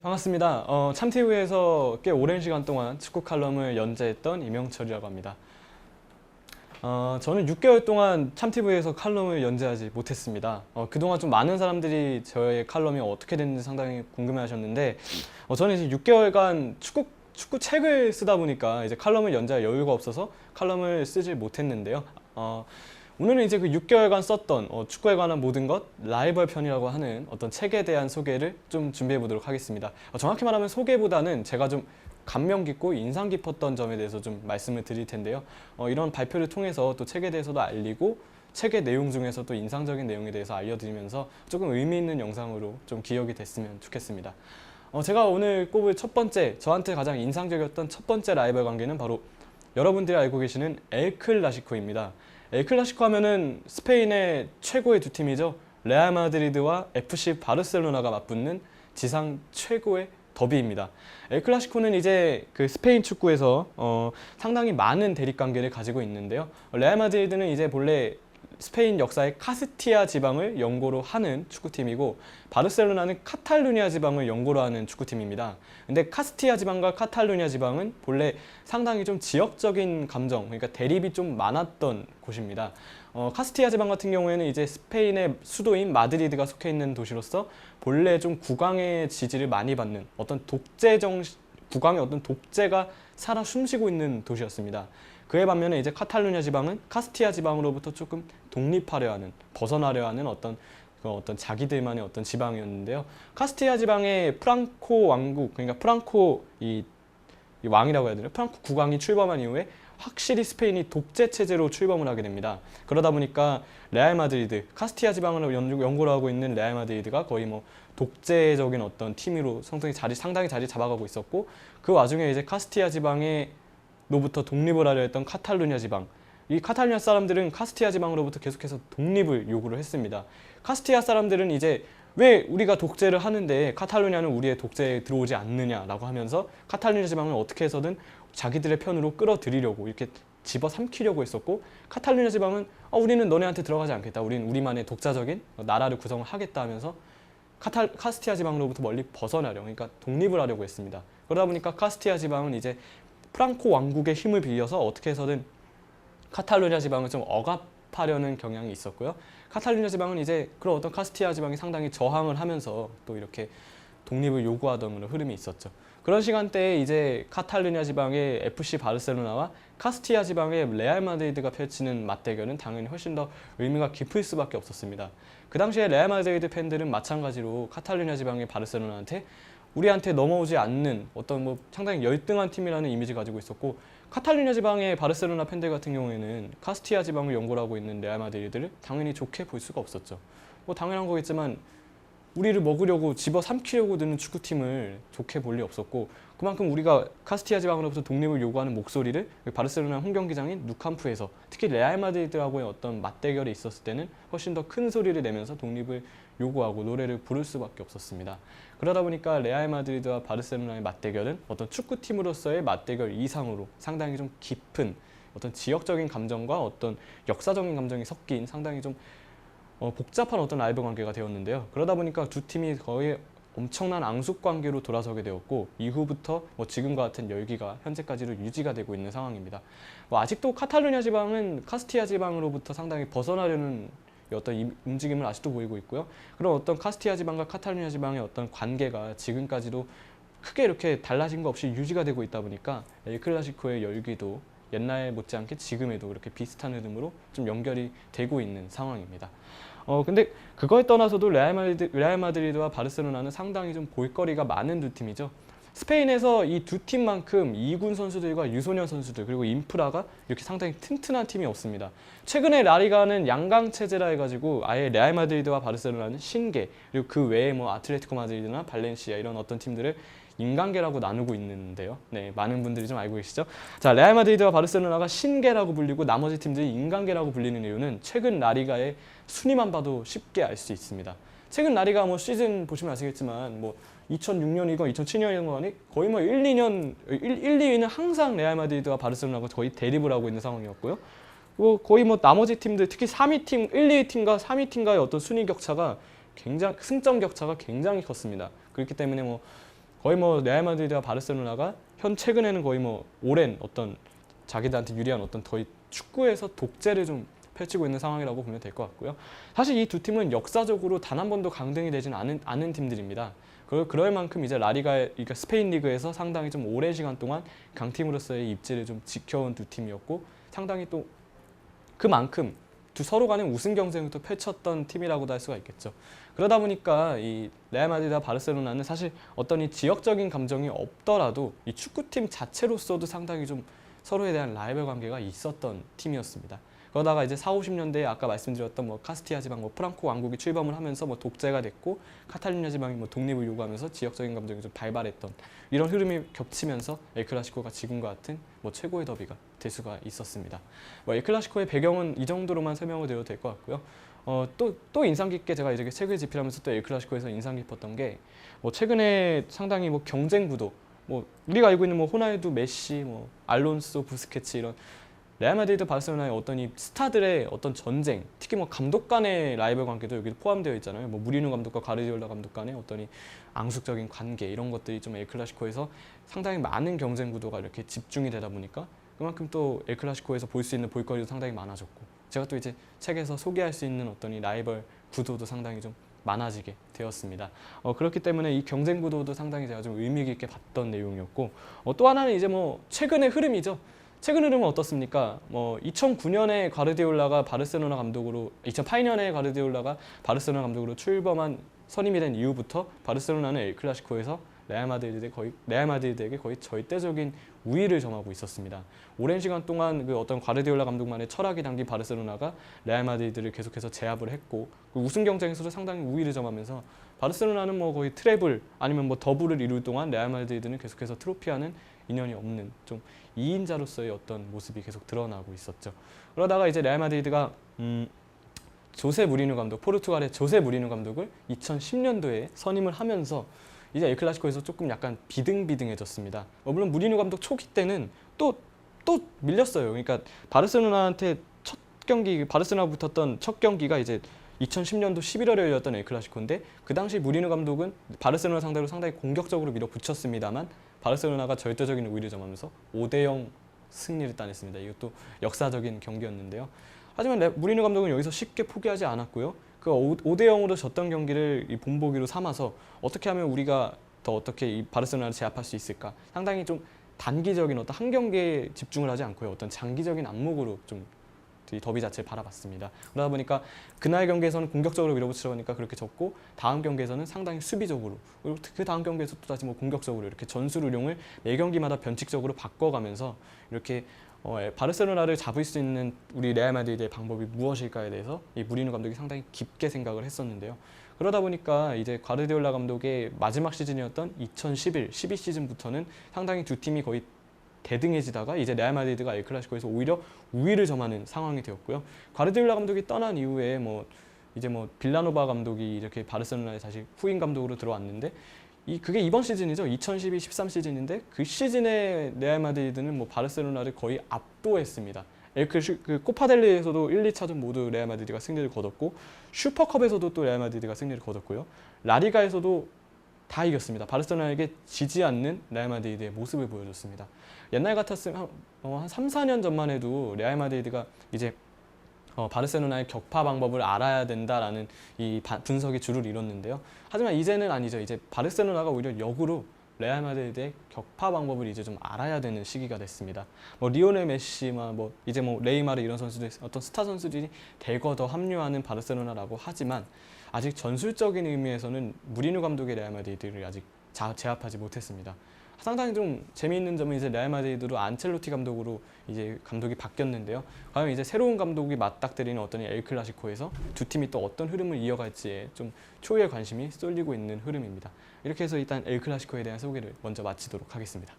반갑습니다. 참티브에서 꽤 오랜 시간 동안 축구 칼럼을 연재했던 이명철이라고 합니다. 저는 6개월 동안 참티브에서 칼럼을 연재하지 못했습니다. 그동안 좀 많은 사람들이 저의 칼럼이 어떻게 됐는지 상당히 궁금해하셨는데, 저는 이제 6개월간 축구 책을 쓰다 보니까 이제 칼럼을 연재할 여유가 없어서 칼럼을 쓰지 못했는데요. 오늘은 이제 그 6개월간 썼던 축구에 관한 모든 것 라이벌 편이라고 하는 어떤 책에 대한 소개를 좀 준비해 보도록 하겠습니다. 정확히 말하면 소개보다는 제가 좀 감명 깊고 인상 깊었던 점에 대해서 좀 말씀을 드릴 텐데요. 이런 발표를 통해서 또 책에 대해서도 알리고 책의 내용 중에서 또 인상적인 내용에 대해서 알려드리면서 조금 의미 있는 영상으로 좀 기억이 됐으면 좋겠습니다. 제가 오늘 꼽을 첫 번째, 저한테 가장 인상적이었던 첫 번째 라이벌 관계는 바로 여러분들이 알고 계시는 엘 클라시코입니다. 엘 클라시코 하면은 스페인의 최고의 두 팀이죠. 레알 마드리드와 FC 바르셀로나가 맞붙는 지상 최고의 더비입니다. 엘 클라시코는 이제 그 스페인 축구에서 상당히 많은 대립 관계를 가지고 있는데요. 레알 마드리드는 이제 본래 스페인 역사의 카스티아 지방을 연고로 하는 축구팀이고, 바르셀로나는 카탈루냐 지방을 연고로 하는 축구팀입니다. 근데 카스티아 지방과 카탈루냐 지방은 본래 상당히 좀 지역적인 감정, 그러니까 대립이 좀 많았던 곳입니다. 카스티아 지방 같은 경우에는 이제 스페인의 수도인 마드리드가 속해 있는 도시로서 본래 좀 국왕의 지지를 많이 받는 어떤 국왕의 어떤 독재가 살아 숨쉬고 있는 도시였습니다. 그에 반면에 이제 카탈루냐 지방은 카스티아 지방으로부터 조금 독립하려 하는, 벗어나려 하는 어떤 자기들만의 어떤 지방이었는데요. 카스티아 지방의 프랑코 왕국, 그러니까 프랑코 이 왕이라고 해야 되나? 프랑코 국왕이 출범한 이후에 확실히 스페인이 독재 체제로 출범을 하게 됩니다. 그러다 보니까 레알 마드리드, 카스티아 지방을 연고로 하고 있는 레알 마드리드가 거의 뭐 독재적인 어떤 팀으로 상당히 자리 잡아가고 있었고, 그 와중에 이제 카스티아 지방의 로부터 독립을 하려 했던 카탈루냐 지방, 이 카탈루냐 사람들은 카스티아 지방으로부터 계속해서 독립을 요구를 했습니다. 카스티아 사람들은 이제 왜 우리가 독재를 하는데 카탈루냐는 우리의 독재에 들어오지 않느냐라고 하면서 카탈루냐 지방을 어떻게 해서든 자기들의 편으로 끌어들이려고 이렇게 집어삼키려고 했었고, 카탈루냐 지방은 우리는 너네한테 들어가지 않겠다, 우리는 우리만의 독자적인 나라를 구성을 하겠다 하면서 카스티아 지방으로부터 멀리 벗어나려, 그러니까 독립을 하려고 했습니다. 그러다 보니까 카스티아 지방은 이제 프랑코 왕국의 힘을 빌려서 어떻게 해서든 카탈루냐 지방을 좀 억압하려는 경향이 있었고요. 카탈루냐 지방은 이제 그런 어떤 카스티아 지방이 상당히 저항을 하면서 또 이렇게 독립을 요구하던 흐름이 있었죠. 그런 시간대에 이제 카탈루냐 지방의 FC 바르셀로나와 카스티아 지방의 레알 마드리드가 펼치는 맞대결은 당연히 훨씬 더 의미가 깊을 수밖에 없었습니다. 그 당시에 레알 마드리드 팬들은 마찬가지로 카탈루냐 지방의 바르셀로나한테 우리한테 넘어오지 않는 어떤 뭐 상당히 열등한 팀이라는 이미지 가지고 있었고, 카탈루냐 지방의 바르셀로나 팬들 같은 경우에는 카스티아 지방을 연고로 하고 있는 레알 마드리드를 당연히 좋게 볼 수가 없었죠. 뭐 당연한 거겠지만 우리를 먹으려고 집어삼키려고 드는 축구팀을 좋게 볼 리 없었고, 그만큼 우리가 카스티아 지방으로부터 독립을 요구하는 목소리를 바르셀로나 홈경기장인 누캄프에서 특히 레알 마드리드하고의 어떤 맞대결이 있었을 때는 훨씬 더 큰 소리를 내면서 독립을 요구하고 노래를 부를 수밖에 없었습니다. 그러다 보니까 레알 마드리드와 바르셀로나의 맞대결은 어떤 축구팀으로서의 맞대결 이상으로 상당히 좀 깊은 어떤 지역적인 감정과 어떤 역사적인 감정이 섞인 상당히 좀 복잡한 어떤 라이벌 관계가 되었는데요. 그러다 보니까 두 팀이 거의 엄청난 앙숙 관계로 돌아서게 되었고, 이후부터 지금과 같은 열기가 현재까지도 유지가 되고 있는 상황입니다. 아직도 카탈루냐 지방은 카스티아 지방으로부터 상당히 벗어나려는 어떤 움직임을 아직도 보이고 있고요. 그런 어떤 카스티아 지방과 카탈루냐 지방의 어떤 관계가 지금까지도 크게 이렇게 달라진 거 없이 유지가 되고 있다 보니까 엘 클라시코의 열기도 옛날 못지않게 지금에도 그렇게 비슷한 흐름으로 좀 연결이 되고 있는 상황입니다. 근데 그거에 떠나서도 레알 마드리드와 바르셀로나는 상당히 좀 볼거리가 많은 두 팀이죠. 스페인에서 이 두 팀만큼 2군 선수들과 유소년 선수들 그리고 인프라가 이렇게 상당히 튼튼한 팀이 없습니다. 최근에 라리가는 양강 체제라 해가지고 아예 레알 마드리드와 바르셀로나는 신계, 그리고 그 외에 뭐 아틀레티코 마드리드나 발렌시아 이런 어떤 팀들을 인간계라고 나누고 있는데요. 네, 많은 분들이 좀 알고 계시죠? 자, 레알 마드리드와 바르셀로나가 신계라고 불리고 나머지 팀들이 인간계라고 불리는 이유는 최근 라리가의 순위만 봐도 쉽게 알 수 있습니다. 최근 라리가 뭐 시즌 보시면 아시겠지만 뭐 2006년이건 2007년이건 거의 뭐 1, 2위는 항상 레알 마드리드와 바르셀로나가 거의 대립을 하고 있는 상황이었고요. 거의 뭐 나머지 팀들, 특히 3위 팀, 1, 2위 팀과 3위 팀과의 어떤 순위 격차가 승점 격차가 굉장히 컸습니다. 그렇기 때문에 뭐 거의 뭐 레알 마드리드와 바르셀로나가 현 최근에는 거의 뭐 오랜 어떤 자기들한테 유리한 어떤 거의 축구에서 독재를 좀 펼치고 있는 상황이라고 보면 될 것 같고요. 사실 이 두 팀은 역사적으로 단 한 번도 강등이 되진 않은 팀들입니다. 그럴 만큼 이제 라리가, 그러니까 스페인 리그에서 상당히 좀 오랜 시간 동안 강팀으로서의 입지를 좀 지켜온 두 팀이었고, 상당히 또 그만큼 서로 간의 우승 경쟁을 또 펼쳤던 팀이라고도 할 수가 있겠죠. 그러다 보니까 이 레알 마드리드와 바르셀로나는 사실 어떤 이 지역적인 감정이 없더라도 이 축구팀 자체로서도 상당히 좀 서로에 대한 라이벌 관계가 있었던 팀이었습니다. 그러다가 이제 4, 50년대에 아까 말씀드렸던 뭐 카스티아 지방, 뭐 프랑코 왕국이 출범을 하면서 뭐 독재가 됐고, 카탈루냐 지방이 뭐 독립을 요구하면서 지역적인 감정이 좀 발발했던 이런 흐름이 겹치면서 엘클라시코가 지금과 같은 뭐 최고의 더비가 될 수가 있었습니다. 뭐 엘클라시코의 배경은 이 정도로만 설명을 드려도 될 것 같고요. 또 인상 깊게 제가 이렇게 책을 집필하면서 또 엘클라시코에서 인상 깊었던 게, 뭐 최근에 상당히 뭐 경쟁 구도, 뭐 우리가 알고 있는 뭐 호날두, 메시, 뭐 알론소, 부스케츠 이런 레알 마드리드, 바르셀로나의 어떤 이 스타들의 어떤 전쟁, 특히 뭐 감독 간의 라이벌 관계도 여기 포함되어 있잖아요. 뭐 무리뉴 감독과 가르디올라 감독 간의 어떤 이 앙숙적인 관계, 이런 것들이 좀 엘클라시코에서 상당히 많은 경쟁 구도가 이렇게 집중이 되다 보니까 그만큼 또 엘클라시코에서 볼 수 있는 볼거리도 상당히 많아졌고, 제가 또 이제 책에서 소개할 수 있는 어떤 이 라이벌 구도도 상당히 좀 많아지게 되었습니다. 그렇기 때문에 이 경쟁 구도도 상당히 제가 좀 의미 깊게 봤던 내용이었고, 또 하나는 이제 뭐 최근의 흐름이죠. 최근 흐름은 어떻습니까? 뭐 2009년에 가르디올라가 바르셀로나 감독으로, 2008년에 가르디올라가 바르셀로나 감독으로 출범한 선임이 된 이후부터 바르셀로나는 엘클라시코에서 레알 마드리드에게 거의 절대적인 우위를 점하고 있었습니다. 오랜 시간 동안 그 어떤 가르디올라 감독만의 철학이 담긴 바르셀로나가 레알 마드리드를 계속해서 제압을 했고, 그 우승 경쟁에서도 상당히 우위를 점하면서 바르셀로나는 뭐 거의 트래블 아니면 뭐 더블을 이룰 동안 레알 마드리드는 계속해서 트로피하는 인연이 없는 좀 2인자로서의 어떤 모습이 계속 드러나고 있었죠. 그러다가 이제 레알 마드리드가 조세 무리뉴 감독, 포르투갈의 조세 무리뉴 감독을 2010년도에 선임을 하면서 이제 엘클라시코에서 조금 약간 비등비등해졌습니다. 물론 무리뉴 감독 초기 때는 또 밀렸어요. 그러니까 바르셀로나한테 첫 경기, 바르셀로나가 붙었던 첫 경기가 이제 2010년도 11월에 열렸던 엘클라시코인데, 그 당시 무리뉴 감독은 바르셀로나 상대로 상당히 공격적으로 밀어붙였습니다만 바르셀로나가 절대적인 우위를 점하면서 5대0 승리를 따냈습니다. 이것도 역사적인 경기였는데요. 하지만 무리뉴 감독은 여기서 쉽게 포기하지 않았고요. 그 5대0으로 졌던 경기를 이 본보기로 삼아서 어떻게 하면 우리가 더 어떻게 이 바르셀로나를 제압할 수 있을까? 상당히 좀 단기적인 어떤 한 경기에 집중을 하지 않고요. 어떤 장기적인 안목으로 좀 이 더비 자체를 바라봤습니다. 그러다 보니까 그날 경기에서는 공격적으로 밀어붙이려고 하니까 그렇게 졌고, 다음 경기에서는 상당히 수비적으로, 그리고 그 다음 경기에서 또 다시 뭐 공격적으로 이렇게 전술운용을 매 경기마다 변칙적으로 바꿔가면서 이렇게 바르셀로나를 잡을 수 있는 우리 레알 마드리드의 방법이 무엇일까에 대해서 이 무리뉴 감독이 상당히 깊게 생각을 했었는데요. 그러다 보니까 이제 가르디올라 감독의 마지막 시즌이었던 2011-12 시즌부터는 상당히 두 팀이 거의 대등해지다가 이제 레알 마드리드가 엘클라시코에서 오히려 우위를 점하는 상황이 되었고요. 가르디올라 감독이 떠난 이후에 이제 빌라노바 감독이 이렇게 바르셀로나에 다시 후임 감독으로 들어왔는데, 그게 이번 시즌이죠. 2012-13 시즌인데 그 시즌에 레알 마드리드는 뭐 바르셀로나를 거의 압도했습니다. 그 코파델리에서도 1, 2차전 모두 레알 마드리드가 승리를 거뒀고, 슈퍼컵에서도 또 레알 마드리드가 승리를 거뒀고요. 라리가에서도 다 이겼습니다. 바르셀로나에게 지지 않는 레알 마드리드의 모습을 보여줬습니다. 옛날 같았으면 한 3, 4년 전만 해도 레알 마드리드가 이제 바르셀로나의 격파 방법을 알아야 된다라는 이 분석이 주를 이뤘는데요. 하지만 이제는 아니죠. 이제 바르셀로나가 오히려 역으로 레알 마드리드의 격파 방법을 이제 좀 알아야 되는 시기가 됐습니다. 리오넬 메시나 이제 레이마르 이런 선수들, 어떤 스타 선수들이 대거 더 합류하는 바르셀로나라고 하지만 아직 전술적인 의미에서는 무리뉴 감독의 레알 마드리드를 아직 제압하지 못했습니다. 상당히 좀 재미있는 점은 이제 레알 마드리드로 안첼로티 감독으로 이제 감독이 바뀌었는데요. 과연 이제 새로운 감독이 맞닥뜨리는 어떤 엘클라시코에서 두 팀이 또 어떤 흐름을 이어갈지에 좀 초유의 관심이 쏠리고 있는 흐름입니다. 이렇게 해서 일단 엘클라시코에 대한 소개를 먼저 마치도록 하겠습니다.